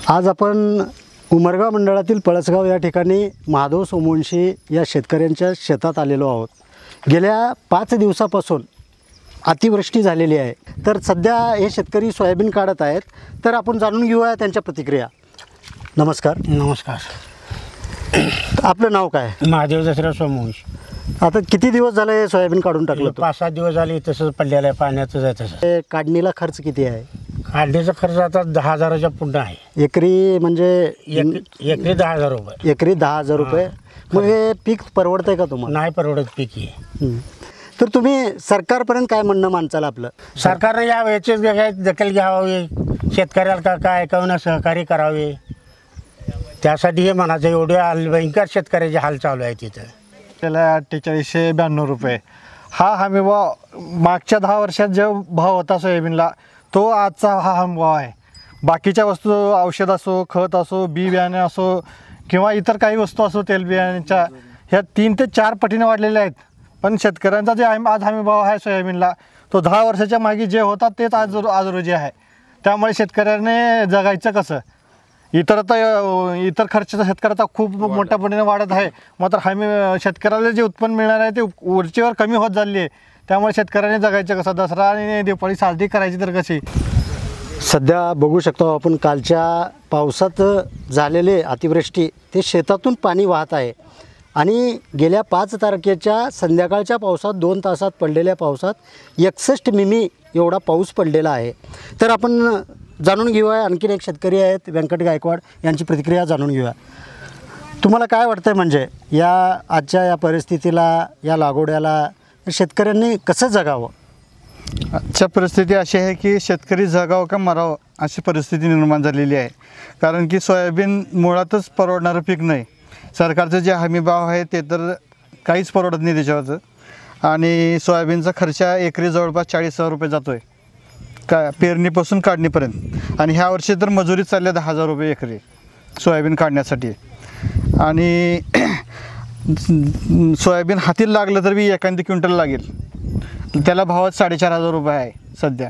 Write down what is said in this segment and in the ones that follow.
आज आपण उमरगा मंडळातील पळसगाव या ठिकाणी महादेव सोमवंशी या शेतकऱ्यांच्या शेतात आलेलो आहोत। गेल्या 5 दिवसापासून अतिवृष्टी झालेली आहे, तर सध्या हे शेतकरी सोयाबीन काढत आहेत। तर आपण जाणून घेऊया त्यांच्या प्रतिक्रिया। नमस्कार। नमस्कार। आपलं नाव काय? महादेव दसरा सोमवंशी। आता किती दिवस झाले हे सोयाबीन काढून टाकलं? 5-7 दिवस झाले तसंच पडलेलं आहे, पाण्यातच आहे तसं। हे काढणीला खर्च किती आहे? काढण्याचा खर्च आता 10,000च्या पुढं आहे। एकरी म्हणजे एकरी 10,000 रुपये। एकरी 10,000 रुपये। मग हे पीक परवडतंय का तुम्हाला? नाही परवडत पीक हे। तर तुम्ही सरकारपर्यंत काय म्हणणं मानचाल आपलं? सरकारने या याची दखल घ्यावी, शेतकऱ्याला काय ऐकवणं सहकार्य करावे, त्यासाठी हे म्हणायचं। एवढे भयंकर शेतकऱ्याचे हाल चालू आहे तिथं। त्याला 4892 रुपये हा हमी भाव मागच्या 10 वर्षात जो भाव होता सोयाबीनला, तो आजचा हा हमी भाव आहे। बाकीच्या वस्तू, औषध असो, खत असो, बी बियाणे असो किंवा इतर काही वस्तू असो, तेल बियाण्याच्या, ह्या 3 ते 4 पटीने वाढलेल्या आहेत। पण शेतकऱ्यांचा जे आज हमी भाव आहे सोयाबीनला, तो 10 वर्षाच्या मागे जे होता तेच आज रोजी आहे। त्यामुळे शेतकऱ्याने जगायचं कसं? इतर खर्च शेतकऱ्याचा खूप मोठ्या पटीने वाढत आहे, मात्र हमी शेतकऱ्याला जे उत्पन्न मिळणार आहे ते वरचीवर कमी होत चालली आहे। त्यामुळे शेतकऱ्याने जगायचं कसं? दसरा आणि दिवाळी साजरी करायची तर कशी? सध्या बघू शकतो आपण, कालच्या पावसात झालेले अतिवृष्टी ते शेतातून पाणी वाहत आहे आणि गेल्या 5 तारखेच्या संध्याकाळच्या पावसात 2 तासात पडलेल्या पावसात 61 मिमी एवढा पाऊस पडलेला आहे। तर आपण जाणून घेऊया, आणखीन एक शेतकरी आहेत व्यंकट गायकवाड, यांची प्रतिक्रिया जाणून घेऊया। तुम्हाला काय वाटतंय, म्हणजे या आजच्या या परिस्थितीला, या लागवड्याला शेतकऱ्यांनी कसं जगावं? आजच्या परिस्थिती अशी आहे की शेतकरी जगावं का मरावं अशी परिस्थिती निर्माण झालेली आहे। कारण की सोयाबीन मुळातच परवडणारं पीक नाही। सरकारचं जे हमी भाव आहे ते तर काहीच परवडत नाही त्याच्यावरचं, आणि सोयाबीनचा खर्च एकरी जवळपास 40,000 रुपये जातो आहे का पेरणीपासून काढणीपर्यंत। आणि ह्या वर्षी तर मजुरी चालल्या 10,000 रुपये एकरी सोयाबीन काढण्यासाठी। आणि सोयाबीन हाती लागलं तर बी एखादी क्विंटल लागेल, त्याला भावात 4,500 रुपये आहे सध्या।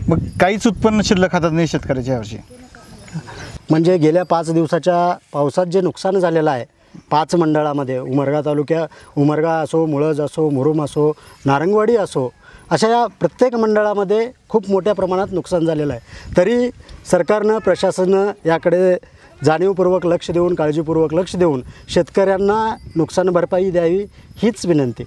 मग काहीच उत्पन्न शिल्लक हातात नाही शेतकऱ्याच्या यावर्षी। म्हणजे गेल्या 5 दिवसाच्या पावसात जे नुकसान झालेलं आहे 5 मंडळामध्ये, उमरगा तालुक्या, उमरगा असो, मुळज असो, मुरुम असो, नारंगवाडी असो, अशा या प्रत्येक मंडळामध्ये खूप मोठ्या प्रमाणात नुकसान झालेलं आहे। तरी सरकारनं, प्रशासनानं याकडे जाणीवपूर्वक लक्ष देऊन, काळजीपूर्वक लक्ष देऊन शेतकऱ्यांना नुकसान भरपाई द्यावी हीच विनंती।